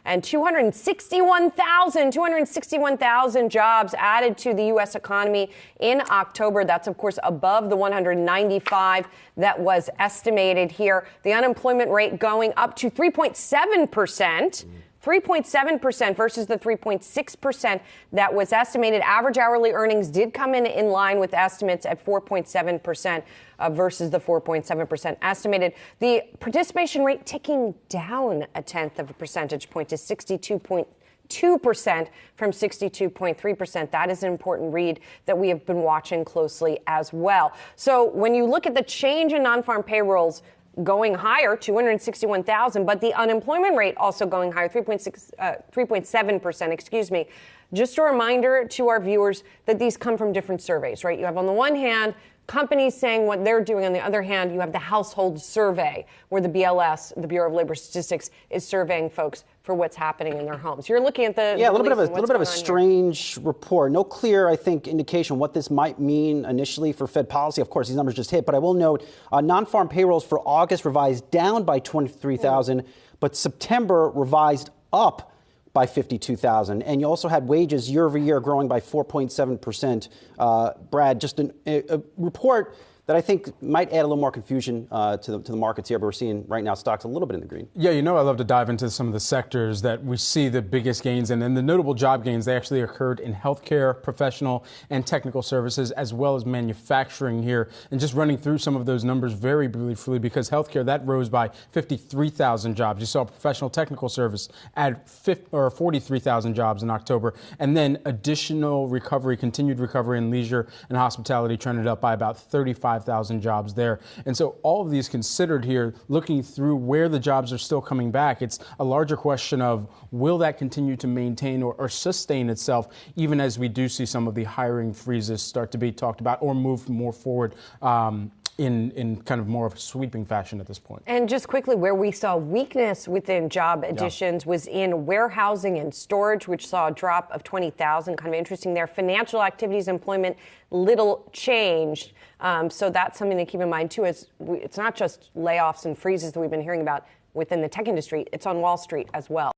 and 261,000 jobs added to the U.S. economy in October. That's, of course, above the 195 that was estimated here. The unemployment rate going up to 3.7%. 3.7% versus the 3.6% that was estimated. Average hourly earnings did come in line with estimates at 4.7% versus the 4.7% estimated. The participation rate ticking down a tenth of a percentage point to 62.2% from 62.3%. That is an important read that we have been watching closely as well. So when you look at the change in non-farm payrolls going higher, 261,000, but the unemployment rate also going higher, 3.7%, excuse me. Just a reminder to our viewers that these come from different surveys, right? You have on the one hand, companies saying what they're doing. On the other hand, you have the household survey where the BLS, the Bureau of Labor Statistics, is surveying folks for what's happening in their homes. You're looking at a little bit of a strange report. No clear, I think, indication what this might mean initially for Fed policy. Of course, these numbers just hit, but I will note non-farm payrolls for August revised down by 23,000, but September revised up by 52,000. And you also had wages year over year growing by 4.7%. Brad, just a report that I think might add a little more confusion to the markets here, but we're seeing right now stocks a little bit in the green. Yeah, I love to dive into some of the sectors that we see the biggest gains in. And the notable job gains, they actually occurred in healthcare, professional, and technical services, as well as manufacturing here. And just running through some of those numbers very briefly, because healthcare, that rose by 53,000 jobs. You saw professional technical service add 43,000 jobs in October. And then additional recovery, continued recovery in leisure and hospitality trended up by about 35,000 jobs there. And so all of these considered here, looking through where the jobs are still coming back, it's a larger question of will that continue to maintain or sustain itself, even as we do see some of the hiring freezes start to be talked about or move more forward in kind of more of a sweeping fashion at this point. And just quickly, where we saw weakness within job additions was in warehousing and storage, which saw a drop of 20,000. Kind of interesting there. Financial activities, employment, little changed. So that's something to keep in mind, too. It's not just layoffs and freezes that we've been hearing about within the tech industry. It's on Wall Street as well.